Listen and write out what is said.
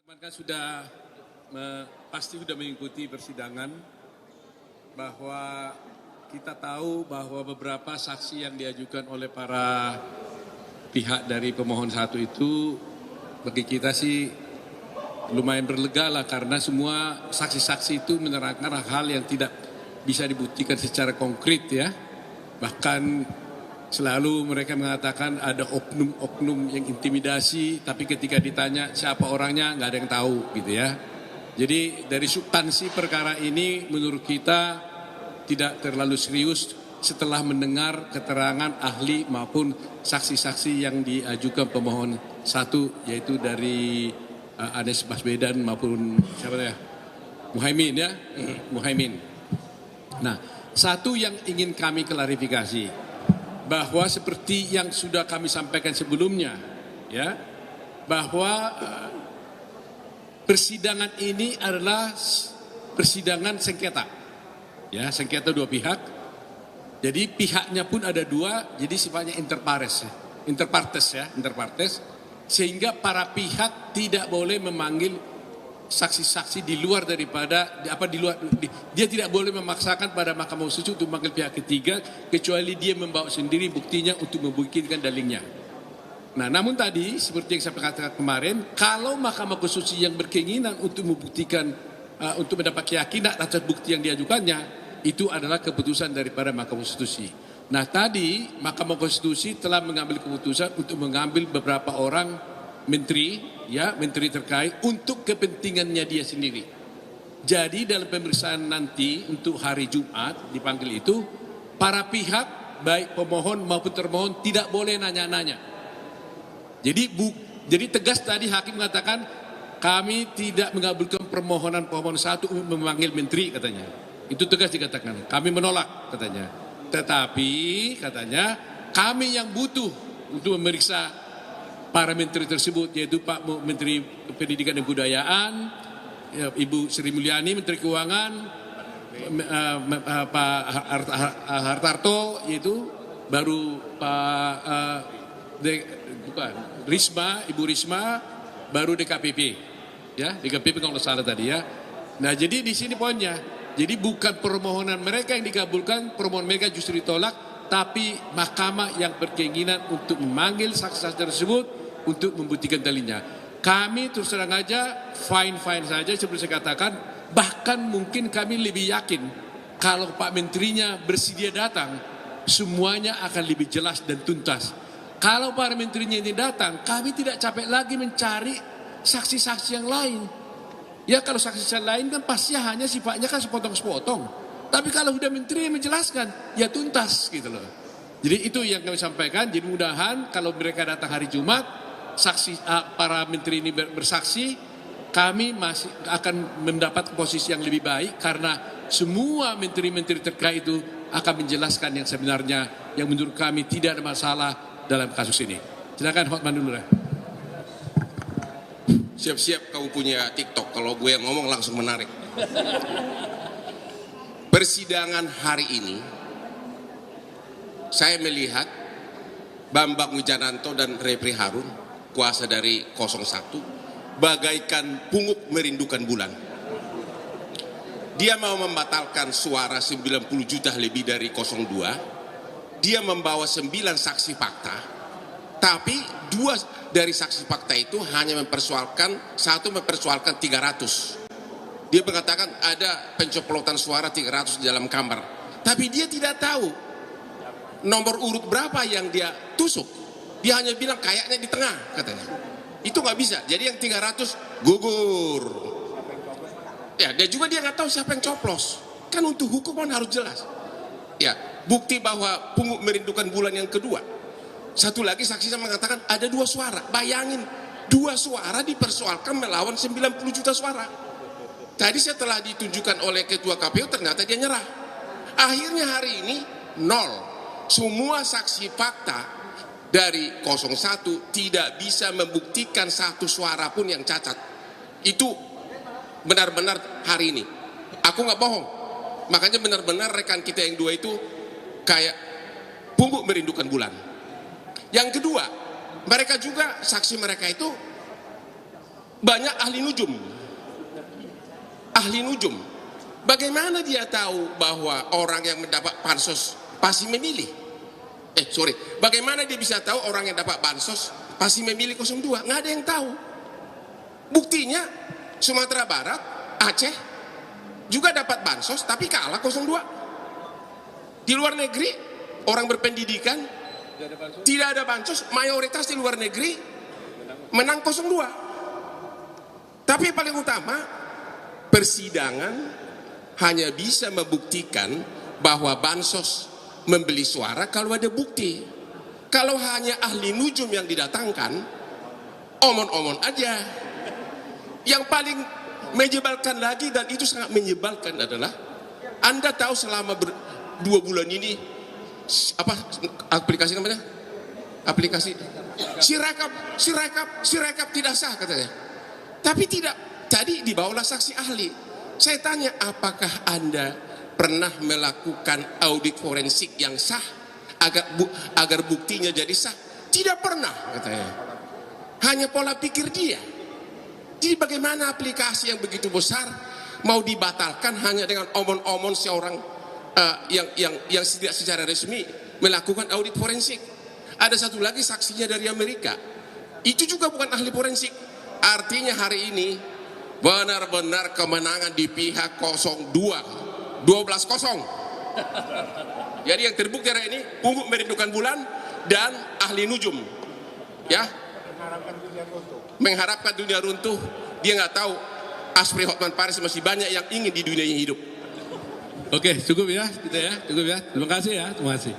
Teman kan pasti sudah mengikuti persidangan bahwa kita tahu bahwa beberapa saksi yang diajukan oleh para pihak dari pemohon satu itu bagi kita sih lumayan berlega lah, karena semua saksi-saksi itu menerangkan hal yang tidak bisa dibuktikan secara konkret ya. Bahkan selalu mereka mengatakan ada oknum-oknum yang intimidasi, tapi ketika ditanya siapa orangnya nggak ada yang tahu gitu ya. Jadi dari substansi perkara ini menurut kita tidak terlalu serius setelah mendengar keterangan ahli maupun saksi-saksi yang diajukan pemohon satu, yaitu dari Anies Baswedan maupun siapa ya, Muhaimin ya, Muhaimin. Nah, satu yang ingin kami klarifikasi, bahwa seperti yang sudah kami sampaikan sebelumnya, ya, bahwa persidangan ini adalah persidangan sengketa, ya, sengketa dua pihak. Jadi pihaknya pun ada dua, jadi sifatnya interpartes, sehingga para pihak tidak boleh memanggil saksi-saksi di luar daripada dia tidak boleh memaksakan pada Mahkamah Konstitusi untuk memanggil pihak ketiga kecuali dia membawa sendiri buktinya untuk membuktikan dalilnya. Nah, namun tadi seperti yang saya katakan kemarin, kalau Mahkamah Konstitusi yang berkeinginan untuk membuktikan untuk mendapat keyakinan atas bukti yang diajukannya, itu adalah keputusan daripada Mahkamah Konstitusi. Nah, tadi Mahkamah Konstitusi telah mengambil keputusan untuk mengambil beberapa orang menteri, ya, menteri terkait untuk kepentingannya dia sendiri. Jadi dalam pemeriksaan nanti untuk hari Jumat dipanggil itu, para pihak baik pemohon maupun termohon tidak boleh nanya-nanya. Jadi tegas tadi hakim mengatakan kami tidak mengabulkan permohonan pemohon satu untuk memanggil menteri, katanya. Itu tegas dikatakan. Kami menolak, katanya. Tetapi katanya kami yang butuh untuk memeriksa para menteri tersebut, yaitu Pak Menteri Pendidikan dan Kebudayaan, Ibu Sri Mulyani Menteri Keuangan, Pak Hartarto, yaitu baru Pak Risma, Ibu Risma, baru DKPP, ya, DKPP kalau salah tadi ya. Nah, jadi di sini poinnya, jadi bukan permohonan mereka yang dikabulkan, permohonan mereka justru ditolak, tapi mahkamah yang berkeinginan untuk memanggil saksi-saksi tersebut untuk membuktikan dalilnya. Kami terus terang aja fine-fine saja seperti saya katakan, bahkan mungkin kami lebih yakin kalau Pak Menterinya bersedia datang, semuanya akan lebih jelas dan tuntas. Kalau para menterinya ini datang, kami tidak capek lagi mencari saksi-saksi yang lain. Ya, kalau saksi-saksi lain kan pasti hanya sifatnya kan sepotong-sepotong. Tapi kalau sudah menteri yang menjelaskan, ya tuntas gitu loh. Jadi itu yang kami sampaikan. Jadi mudah-mudahan kalau mereka datang hari Jumat, para menteri ini bersaksi, kami masih akan mendapat posisi yang lebih baik karena semua menteri-menteri terkait itu akan menjelaskan yang sebenarnya, yang menurut kami tidak ada masalah dalam kasus ini. Silakan Hotman dulu lah. Siap-siap kamu punya TikTok, kalau gue yang ngomong langsung menarik. Persidangan hari ini saya melihat Bambang Wijananto dan Refri Harun, kuasa dari 01, bagaikan pungut merindukan bulan. Dia mau membatalkan suara 90 juta lebih dari 02. Dia membawa 9 saksi fakta, tapi 2 dari saksi fakta itu hanya mempersoalkan, satu mempersoalkan 300. Dia mengatakan ada pencoplotan suara 300 di dalam kamar, tapi dia tidak tahu nomor urut berapa yang dia tusuk. Dia hanya bilang kayaknya di tengah, katanya. Itu nggak bisa. Jadi yang 300 gugur. Ya, dan juga dia nggak tahu siapa yang coplos. Kan untuk hukuman harus jelas. Ya, bukti bahwa pungut merindukan bulan yang kedua. Satu lagi saksinya mengatakan ada 2 suara. Bayangin, 2 suara dipersoalkan melawan 90 juta suara. Tadi setelah ditunjukkan oleh Ketua KPU ternyata dia nyerah. Akhirnya hari ini 0. Semua saksi fakta dari 01 tidak bisa membuktikan satu suara pun yang cacat. Itu benar-benar hari ini. Aku nggak bohong. Makanya benar-benar rekan kita yang 2 itu kayak pungut merindukan bulan. Yang kedua, mereka juga, saksi mereka itu banyak ahli nujum. Ahli nujum. Bagaimana dia tahu bahwa orang yang mendapat bansos pasti memilih? Bagaimana dia bisa tahu orang yang dapat bansos pasti memilih 02? Nggak ada yang tahu. Buktinya Sumatera Barat, Aceh juga dapat bansos tapi kalah 02. Di luar negeri orang berpendidikan tidak ada bansos, mayoritas di luar negeri menang 02. Tapi paling utama, persidangan hanya bisa membuktikan bahwa bansos membeli suara kalau ada bukti. Kalau hanya ahli nujum yang didatangkan, omon-omon aja. Yang paling menyebalkan lagi, dan itu sangat menyebalkan, adalah Anda tahu selama 2 bulan ini apa aplikasi namanya? Aplikasi Sirekap tidak sah katanya. Tapi tidak. Tadi dibawalah saksi ahli. Saya tanya, apakah Anda pernah melakukan audit forensik yang sah agar buktinya jadi sah? Tidak pernah katanya. Hanya pola pikir dia. Jadi bagaimana aplikasi yang begitu besar mau dibatalkan hanya dengan omon-omon seorang yang tidak secara resmi melakukan audit forensik? Ada satu lagi saksinya dari Amerika. Itu juga bukan ahli forensik. Artinya hari ini benar-benar kemenangan di pihak 02, 12-0. Jadi yang terbukti hari ini Pungguk Merindukan Bulan dan ahli nujum, ya, mengharapkan dunia runtuh. Dia nggak tahu Asri Hotman Paris masih banyak yang ingin di dunia ini hidup. Oke, cukup ya kita ya, cukup ya. Terima kasih ya, terima kasih.